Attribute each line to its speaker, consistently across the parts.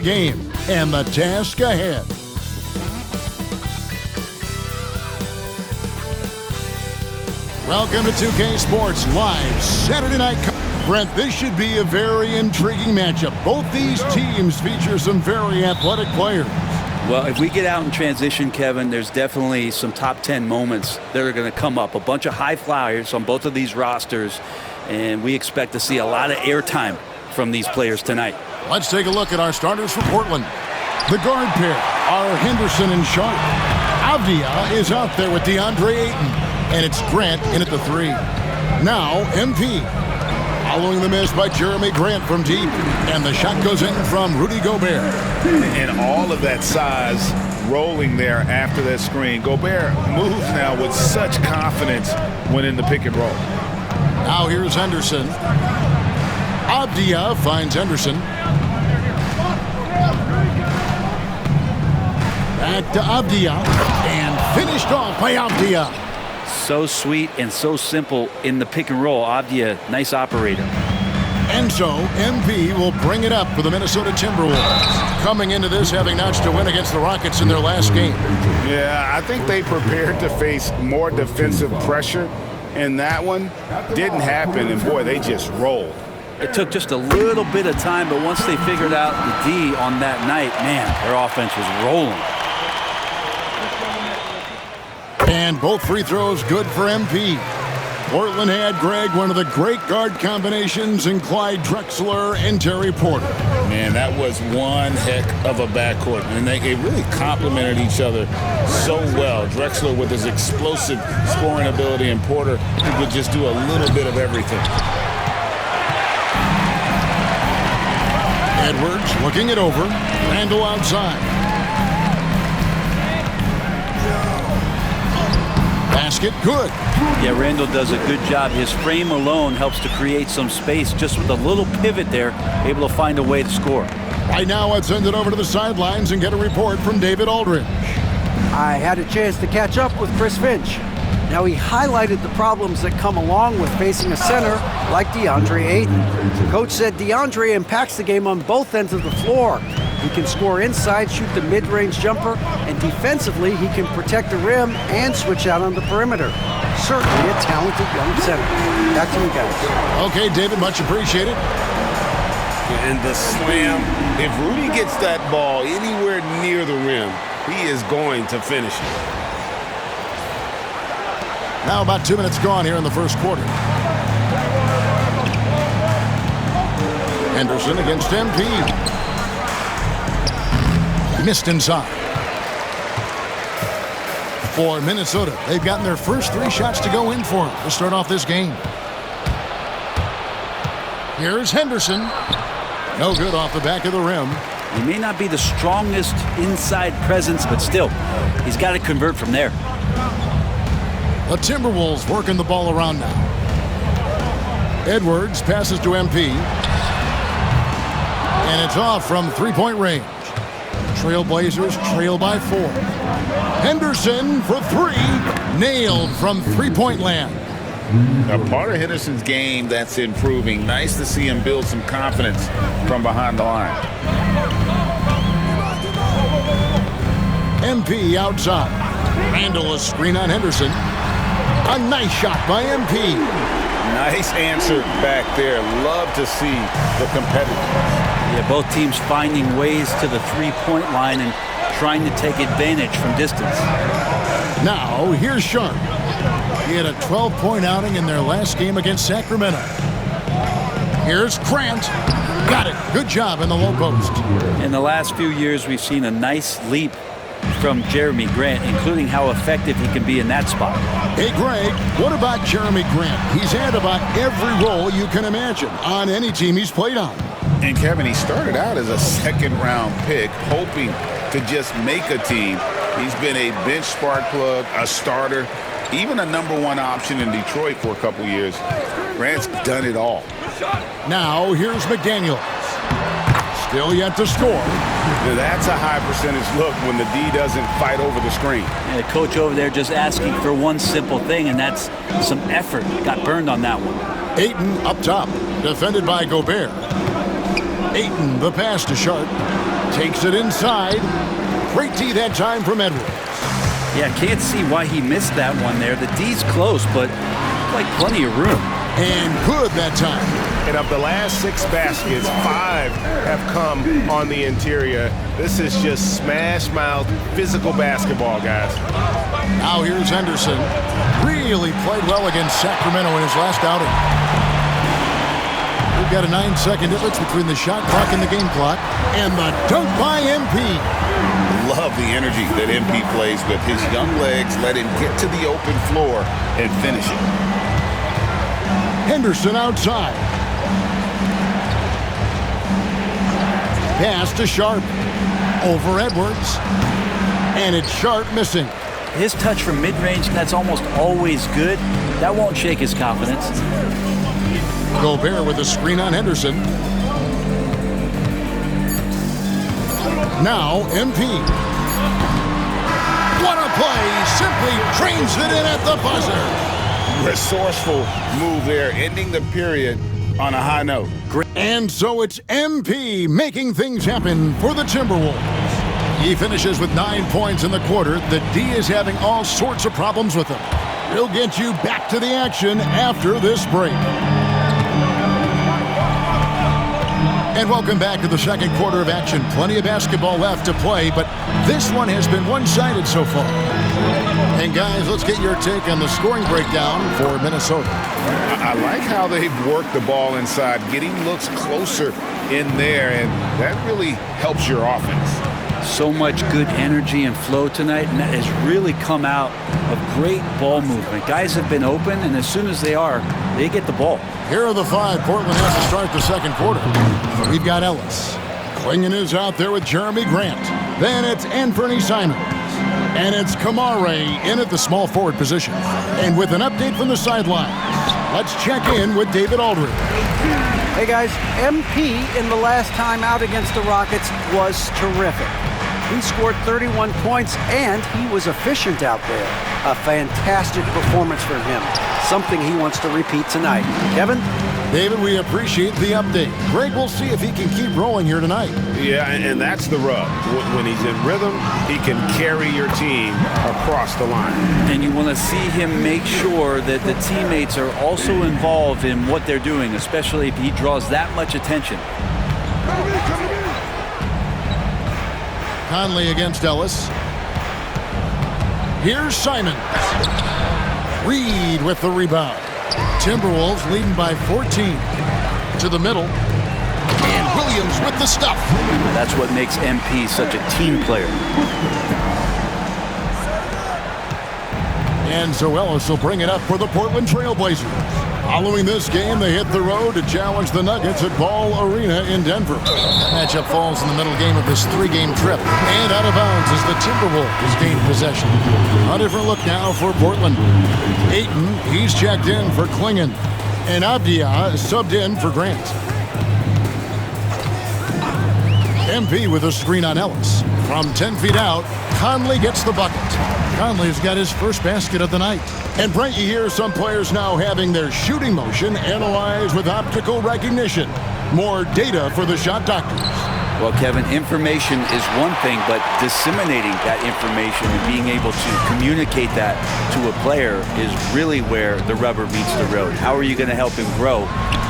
Speaker 1: game and the task ahead. Welcome to 2K Sports Live Saturday Night. Brent, this should be a very intriguing matchup. Both these teams feature some very athletic players.
Speaker 2: Well, if we get out in transition, Kevin, there's definitely some top 10 moments that are going to come up. A bunch of high flyers on both of these rosters, and we expect to see a lot of airtime from these players tonight.
Speaker 1: Let's take a look at our starters for Portland. The guard pair are Henderson and Sharp. Avdia is out there with DeAndre Ayton, and it's Grant in at the 3. Now, MP. Following the miss by Jeremy Grant from deep, and the shot goes in from Rudy Gobert.
Speaker 3: And all of that size rolling there after that screen. Gobert moves now with such confidence when in the pick and roll.
Speaker 1: Now here's Henderson. Avdia finds Henderson. Back to Avdia, and finished off by Avdia.
Speaker 2: So sweet and so simple in the pick and roll. Avdia, nice operator.
Speaker 1: And so, MP will bring it up for the Minnesota Timberwolves. Coming into this having notched a win against the Rockets in their last game.
Speaker 3: Yeah, I think they prepared to face more defensive pressure, and that one didn't happen, and boy, they just rolled.
Speaker 2: It took just a little bit of time, but once they figured out the D on that night, man, their offense was rolling.
Speaker 1: And both free throws good for MP. Portland had, Greg, one of the great guard combinations in Clyde Drexler and Terry Porter.
Speaker 3: Man, that was one heck of a backcourt, and they really complemented each other so well. Drexler with his explosive scoring ability, and Porter would just do a little bit of everything.
Speaker 1: Edwards looking it over. Randall outside. Basket good.
Speaker 2: Yeah, Randall does a good job. His frame alone helps to create some space. Just with a little pivot there, able to find a way to score.
Speaker 1: Right now, let's send it over to the sidelines and get a report from David Aldridge.
Speaker 4: I had a chance to catch up with Chris Finch. Now, he highlighted the problems that come along with facing a center like DeAndre Ayton. Coach said DeAndre impacts the game on both ends of the floor. He can score inside, shoot the mid-range jumper, and defensively, he can protect the rim and switch out on the perimeter. Certainly a talented young center. Back to you guys.
Speaker 1: Okay, David, much appreciated.
Speaker 3: And the slam, if Rudy gets that ball anywhere near the rim, he is going to finish it.
Speaker 1: Now about 2 minutes gone here in the first quarter. Henderson against MP. Missed inside. For Minnesota, they've gotten their first 3 shots to go in for to start off this game. Here's Henderson. No good off the back of the rim.
Speaker 2: He may not be the strongest inside presence, but still, he's got to convert from there.
Speaker 1: The Timberwolves working the ball around now. Edwards passes to MP. And it's off from three-point range. Trailblazers trail by 4. Henderson for 3. Nailed from three-point land.
Speaker 3: Now, part of Henderson's game that's improving. Nice to see him build some confidence from behind the line.
Speaker 1: MP outside. Randall a screen on Henderson. A nice shot by MP.
Speaker 3: Nice answer back there. Love to see the competitiveness.
Speaker 2: Yeah, both teams finding ways to the three-point line and trying to take advantage from distance.
Speaker 1: Now, here's Sharp. He had a 12-point outing in their last game against Sacramento. Here's Grant. Got it. Good job in the low post.
Speaker 2: In the last few years, we've seen a nice leap from Jeremy Grant, including how effective he can be in that spot.
Speaker 1: Hey, Greg, what about Jeremy Grant? He's had about every role you can imagine on any team he's played on.
Speaker 3: And Kevin, he started out as a second-round pick, hoping to just make a team. He's been a bench spark plug, a starter, even a #1 option in Detroit for a couple years. Grant's done it all.
Speaker 1: Now, here's McDaniels. Still yet to score.
Speaker 3: Now, that's a high percentage look when the D doesn't fight over the screen.
Speaker 2: Yeah, the coach over there just asking for one simple thing, and that's some effort. Got burned on that one.
Speaker 1: Ayton up top, defended by Gobert. Ayton, the pass to Sharp. Takes it inside. Great D that time from Edwards.
Speaker 2: Yeah, can't see why he missed that one there. The D's close, but like plenty of room.
Speaker 1: And good that time.
Speaker 5: And of the last 6 baskets, 5 have come on the interior. This is just smash-mouth physical basketball, guys.
Speaker 1: Now here's Henderson. Really played well against Sacramento in his last outing. We've got a 9-second difference between the shot clock and the game clock. And the dunk by MP.
Speaker 3: Love the energy that MP plays with. His young legs let him get to the open floor and finish it.
Speaker 1: Henderson outside. Pass to Sharp. Over Edwards. And it's Sharp missing.
Speaker 2: His touch from mid-range, that's almost always good. That won't shake his confidence.
Speaker 1: Gobert with a screen on Henderson. Now MP. What a play! Simply trains it in at the buzzer.
Speaker 3: Resourceful move there, ending the period on a high note.
Speaker 1: And so it's MP making things happen for the Timberwolves. He finishes with 9 points in the quarter. The D is having all sorts of problems with him. We'll get you back to the action after this break. And welcome back to the second quarter of action. Plenty of basketball left to play, but this one has been one-sided so far. And guys, let's get your take on the scoring breakdown for Minnesota.
Speaker 3: I like how they've worked the ball inside, getting looks closer in there, and that really helps your offense.
Speaker 2: So much good energy and flow tonight, and that has really come out of great ball movement. Guys have been open, and as soon as they are, they get the ball.
Speaker 1: Here are the 5 Portland has to start the second quarter. We've got Ellis. Klingon is out there with Jeremy Grant. Then it's Anthony Simons. And it's Kamare in at the small forward position. And with an update from the sidelines, let's check in with David Aldridge.
Speaker 4: Hey guys, MP in the last time out against the Rockets was terrific. He scored 31 points and he was efficient out there. A fantastic performance for him. Something he wants to repeat tonight. Kevin?
Speaker 1: David, we appreciate the update. Greg, we'll see if he can keep rolling here tonight.
Speaker 5: Yeah, and that's the rub. When he's in rhythm, he can carry your team across the line.
Speaker 2: And you want to see him make sure that the teammates are also involved in what they're doing, especially if he draws that much attention.
Speaker 1: Conley against Ellis. Here's Simons. Reed with the rebound. Timberwolves leading by 14. To the middle. And Williams with the stuff.
Speaker 2: That's what makes MP such a team player.
Speaker 1: And so Ellis will bring it up for the Portland Trail Blazers. Following this game, they hit the road to challenge the Nuggets at Ball Arena in Denver. That matchup falls in the middle game of this 3-game trip. And out of bounds as the Timberwolves gain possession. A different look now for Portland. Ayton, he's checked in for Klingon. And Avdia subbed in for Grant. MP with a screen on Ellis. From 10 feet out, Conley gets the bucket. Conley's got his first basket of the night. And Brent, you hear some players now having their shooting motion analyzed with optical recognition. More data for the shot doctors.
Speaker 2: Well, Kevin, information is one thing, but disseminating that information and being able to communicate that to a player is really where the rubber meets the road. How are you going to help him grow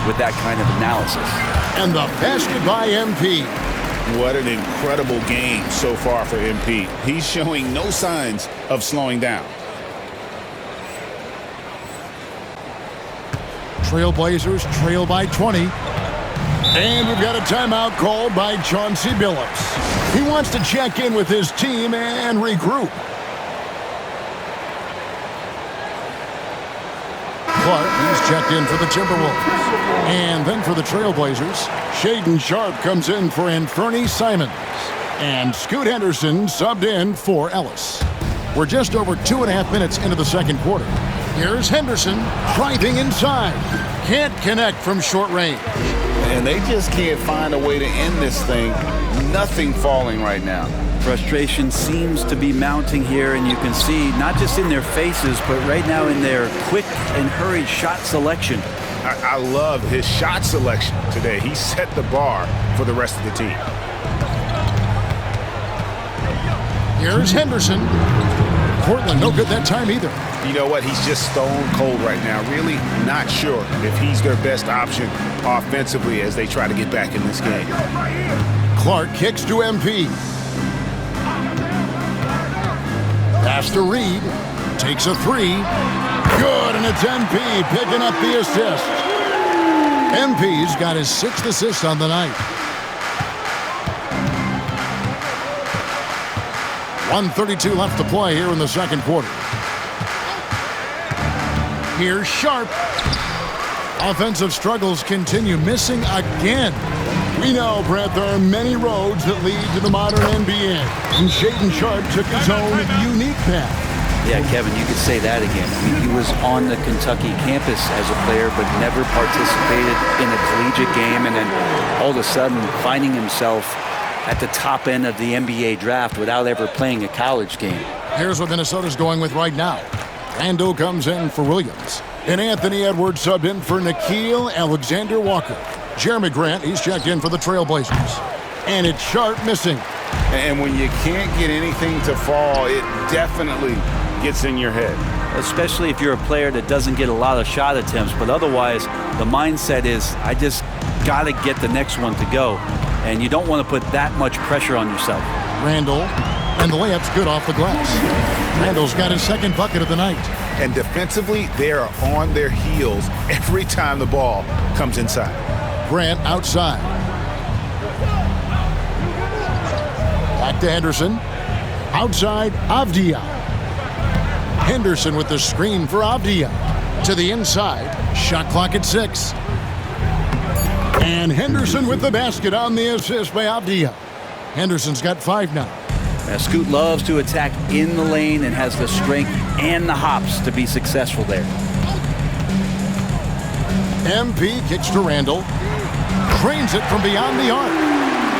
Speaker 2: with that kind of analysis?
Speaker 1: And the basket by MP.
Speaker 3: What an incredible game so far for MP. He's showing no signs of slowing down.
Speaker 1: Trailblazers trail by 20. And we've got a timeout called by Chauncey Billups. He wants to check in with his team and regroup. Clark, he's checked in for the Timberwolves. And then for the Trailblazers, Shaedon Sharpe comes in for Anthony Simons. And Scoot Henderson subbed in for Ellis. We're just over 2.5 minutes into the second quarter. Here's Henderson driving inside. Can't connect from short range.
Speaker 3: And they just can't find a way to end this thing. Nothing falling right now.
Speaker 2: Frustration seems to be mounting here, and you can see not just in their faces, but right now in their quick and hurried shot selection.
Speaker 5: I love his shot selection today. He set the bar for the rest of the team.
Speaker 1: Here's Henderson. Portland, no good that time either.
Speaker 3: You know what? He's just stone cold right now. Really not sure if he's their best option offensively as they try to get back in this game.
Speaker 1: Clark kicks to MP. Pass to Reed. Takes a three. Good, and it's MP picking up the assist. MP's got his 6th assist on the night. 1:32 left to play here in the second quarter. Here's Sharp. Offensive struggles continue, missing again. We know, Brett, there are many roads that lead to the modern NBA, and Shaedon Sharp took his own unique path.
Speaker 2: Yeah, Kevin, you could say that again. I mean, he was on the Kentucky campus as a player, but never participated in a collegiate game, and then all of a sudden finding himself at the top end of the NBA draft without ever playing a college game.
Speaker 1: Here's what Minnesota's going with right now. Randall comes in for Williams, and Anthony Edwards subbed in for Nickeil Alexander-Walker. Jeremy Grant, he's checked in for the Trailblazers. And it's Sharp missing.
Speaker 3: And when you can't get anything to fall, it definitely gets in your head.
Speaker 2: Especially if you're a player that doesn't get a lot of shot attempts, but otherwise the mindset is, I just got to get the next one to go. And you don't want to put that much pressure on yourself.
Speaker 1: Randall, and the layup's good off the glass. Randall's got his 2nd bucket of the night.
Speaker 3: And defensively, they are on their heels every time the ball comes inside.
Speaker 1: Grant outside. Back to Henderson. Outside, Avdia. Henderson with the screen for Avdia. To the inside. Shot clock at 6. And Henderson with the basket on the assist by Avdia. Henderson's got 5 now.
Speaker 2: Now, Scoot loves to attack in the lane and has the strength and the hops to be successful there.
Speaker 1: MP kicks to Randall. Trains it from beyond the arc.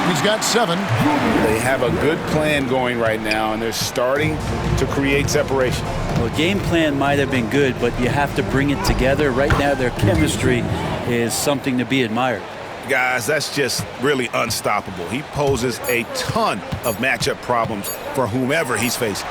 Speaker 1: He's got 7.
Speaker 3: They have a good plan going right now, and they're starting to create separation.
Speaker 2: Well, game plan might have been good, but you have to bring it together. Right now, their chemistry is something to be admired.
Speaker 3: Guys, that's just really unstoppable. He poses a ton of matchup problems for whomever he's facing.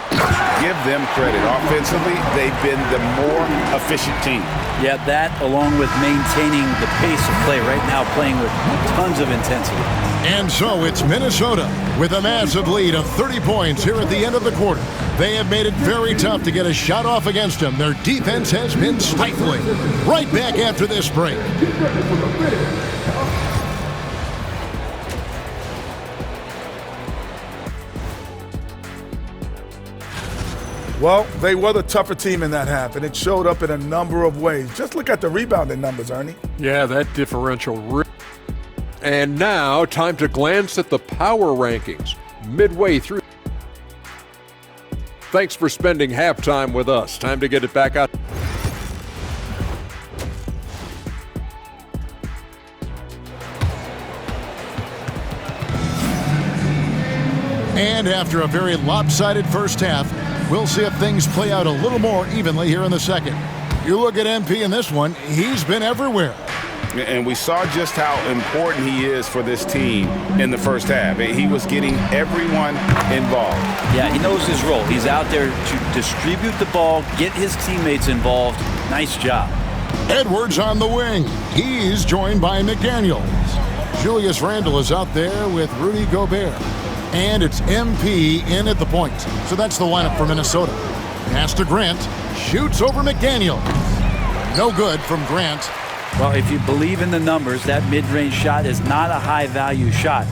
Speaker 3: Give them credit. Offensively, they've been the more efficient team.
Speaker 2: Yeah, that along with maintaining the pace of play right now, playing with tons of intensity.
Speaker 1: And so it's Minnesota with a massive lead of 30 points here at the end of the quarter. They have made it very tough to get a shot off against them. Their defense has been stifling. Right back after this break.
Speaker 6: Well, they were the tougher team in that half, and it showed up in a number of ways. Just look at the rebounding numbers, Ernie.
Speaker 7: Yeah, that differential. And now, time to glance at the power rankings midway through. Thanks for spending halftime with us. Time to get it back out.
Speaker 1: And after a very lopsided first half, we'll see if things play out a little more evenly here in the second. You look at MP in this one, he's been everywhere.
Speaker 3: And we saw just how important he is for this team in the first half. He was getting everyone involved.
Speaker 2: Yeah, he knows his role. He's out there to distribute the ball, get his teammates involved. Nice job.
Speaker 1: Edwards on the wing. He's joined by McDaniels. Julius Randle is out there with Rudy Gobert. And it's MP in at the point. So that's the lineup for Minnesota. Pass to Grant. Shoots over McDaniels. No good from Grant.
Speaker 2: Well, if you believe in the numbers, that mid-range shot is not a high-value shot,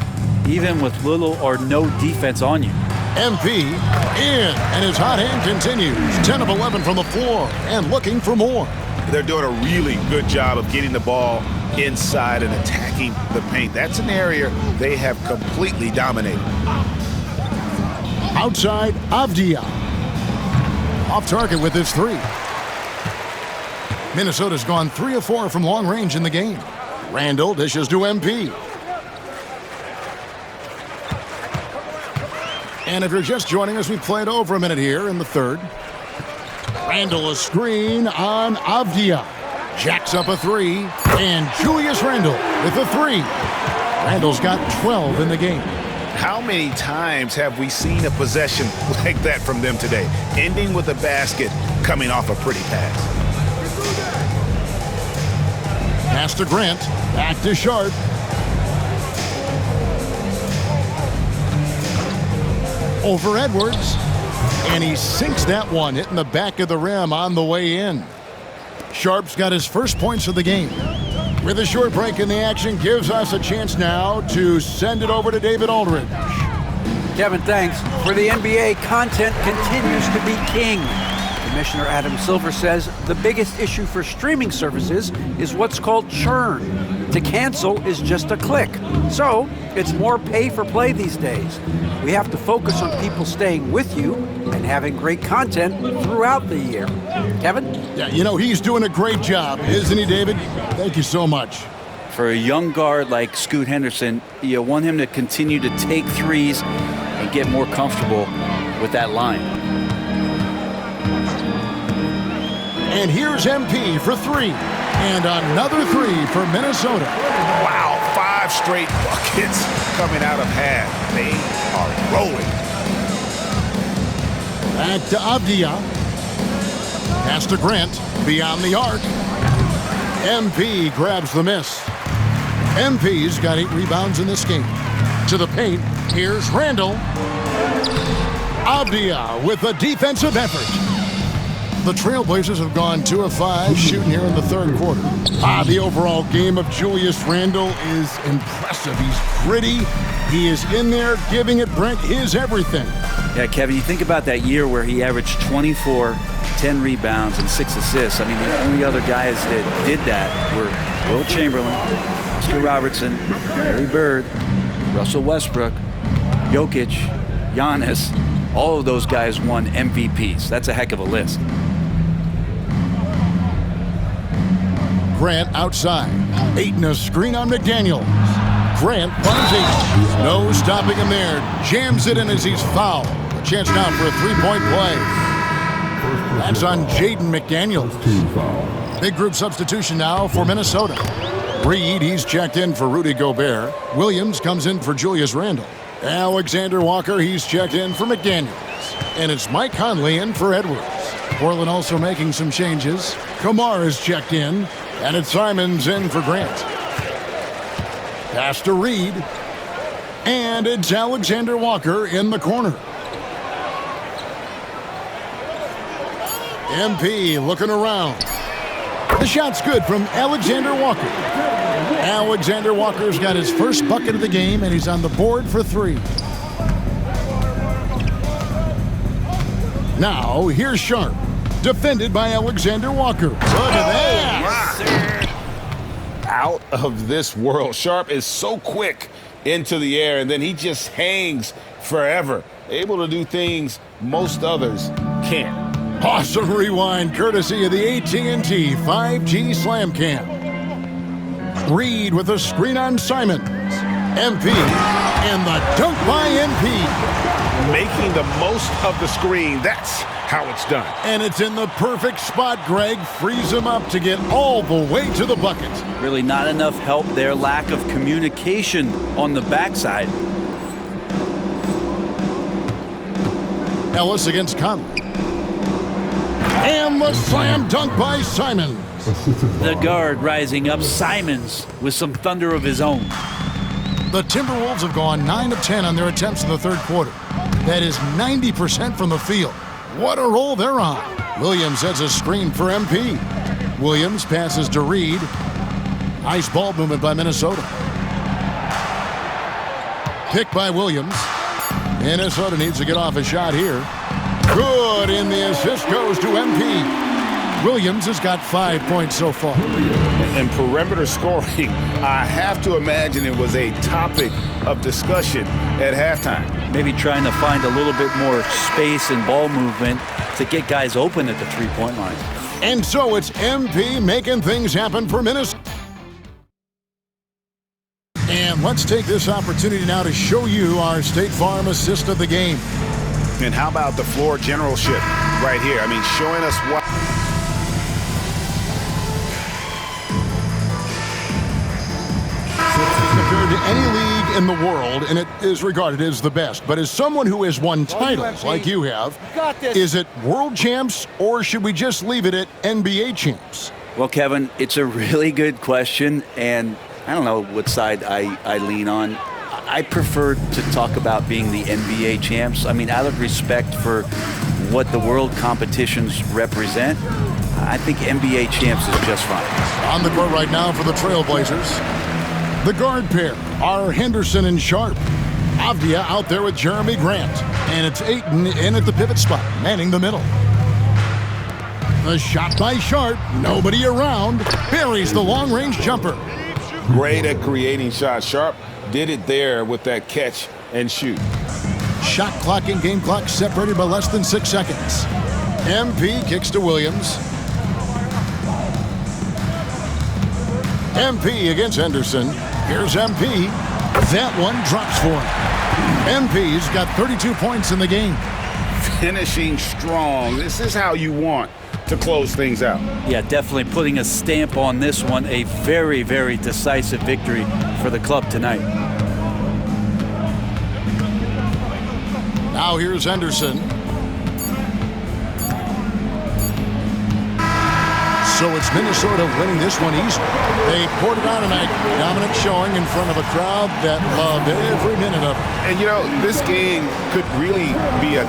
Speaker 2: even with little or no defense on you.
Speaker 1: MP in, and his hot hand continues. 10 of 11 from the floor and looking for more.
Speaker 3: They're doing a really good job of getting the ball inside and attacking the paint. That's an area they have completely dominated.
Speaker 1: Outside, Avdia. Off target with his 3. Minnesota's gone 3 of 4 from long range in the game. Randall dishes to MP. And if you're just joining us, we played over a minute here in the third. Randall a screen on Avdia. Jacks up a 3. And Julius Randle with a 3. Randall's got 12 in the game.
Speaker 3: How many times have we seen a possession like that from them today, ending with a basket coming off a pretty pass?
Speaker 1: Pass to Grant. Back to Sharp. Over Edwards. And he sinks that one, hitting the back of the rim on the way in. Sharp's got his first points of the game. With a short break in the action, gives us a chance now to send it over to David Aldridge.
Speaker 4: Kevin, thanks. For the NBA, content continues to be king. Commissioner Adam Silver says the biggest issue for streaming services is what's called churn. To cancel is just a click. So it's more pay for play these days. We have to focus on people staying with you and having great content throughout the year. Kevin?
Speaker 1: Yeah, you know, he's doing a great job, isn't he, David? Thank you so much.
Speaker 2: For a young guard like Scoot Henderson, you want him to continue to take threes and get more comfortable with that line.
Speaker 1: And here's MP for three. And another three for Minnesota.
Speaker 3: Wow, 5 straight buckets coming out of half. They are rolling.
Speaker 1: Back to Avdia. Pass to Grant. Beyond the arc. MP grabs the miss. MP's got 8 rebounds in this game. To the paint, here's Randall. Avdia with a defensive effort. The Trailblazers have gone 2 of 5 shooting here in the third quarter. The overall game of Julius Randle is impressive. He's gritty. He is in there giving it Brent his everything.
Speaker 2: Yeah, Kevin, you think about that year where he averaged 24, 10 rebounds, and 6 assists. I mean, the only other guys that did that were Will Chamberlain, Oscar Robertson, Larry Bird, Russell Westbrook, Jokic, Giannis. All of those guys won MVPs. That's a heck of a list.
Speaker 1: Grant outside. Ayton a screen on McDaniels. Grant finds Ayton. No stopping him there. Jams it in as he's fouled. A chance now for a three-point play. That's on Jaden McDaniels. Big group substitution now for Minnesota. Reed, he's checked in for Rudy Gobert. Williams comes in for Julius Randle. Alexander Walker, he's checked in for McDaniels. And it's Mike Conley in for Edwards. Portland also making some changes. Kamar is checked in, and it's Simons in for Grant. Pass to Reed, and it's Alexander Walker in the corner. MP looking around. The shot's good from Alexander Walker. Alexander Walker's got his first bucket of the game, and he's on the board for 3. Now, here's Sharp, defended by Alexander Walker. Look at that!
Speaker 3: Out of this world. Sharp is so quick into the air, and then he just hangs forever, able to do things most others can't.
Speaker 1: Awesome rewind, courtesy of the AT&T 5G Slam Cam. Reed with a screen on Simons. MP, and the dunk by MP.
Speaker 5: Making the most of the screen. That's how it's done.
Speaker 1: And it's in the perfect spot, Greg. Frees him up to get all the way to the bucket.
Speaker 2: Really not enough help there. Lack of communication on the backside.
Speaker 1: Ellis against Conley. And the slam dunk by Simons.
Speaker 2: The guard rising up. Simons with some thunder of his own.
Speaker 1: The Timberwolves have gone 9 of 10 on their attempts in the third quarter. That is 90% from the field. What a roll they're on. Williams has a screen for MP. Williams passes to Reed. Nice ball movement by Minnesota. Pick by Williams. Minnesota needs to get off a shot here. Good, and the assist goes to MP. Williams has got 5 points so far.
Speaker 3: And perimeter scoring, I have to imagine it was a topic of discussion at halftime.
Speaker 2: Maybe trying to find a little bit more space and ball movement to get guys open at the three-point line.
Speaker 1: And so it's MP making things happen for Minnesota. And let's take this opportunity now to show you our State Farm assist of the game.
Speaker 3: And how about the floor generalship right here? I mean, showing us what...
Speaker 1: Compared to any league in the world, and it is regarded as the best. But as someone who has won titles like you have, is it world champs, or should we just leave it at NBA champs?
Speaker 2: Well, Kevin, it's a really good question, and I don't know what side I lean on. I prefer to talk about being the NBA champs. I mean, out of respect for what the world competitions represent, I think NBA champs is just fine.
Speaker 1: On the court right now for the Trailblazers, the guard pair are Henderson and Sharp. Avdia out there with Jeremy Grant. And it's Ayton in at the pivot spot, manning the middle. The shot by Sharp, nobody around, buries the long-range jumper.
Speaker 3: Great at creating shots. Sharp did it there with that catch and shoot.
Speaker 1: Shot clock and game clock separated by less than 6 seconds. MP kicks to Williams. MP against Henderson. Here's MP. That one drops for him. MP's got 32 points in the game.
Speaker 3: Finishing strong. This is how you want to close things out.
Speaker 2: Yeah, definitely putting a stamp on this one. A very, very decisive victory for the club tonight.
Speaker 1: Now here's Henderson. So it's Minnesota winning this one easily. They poured it on tonight. Dominant showing in front of a crowd that loved every minute of it.
Speaker 3: And, you know, this game could really be a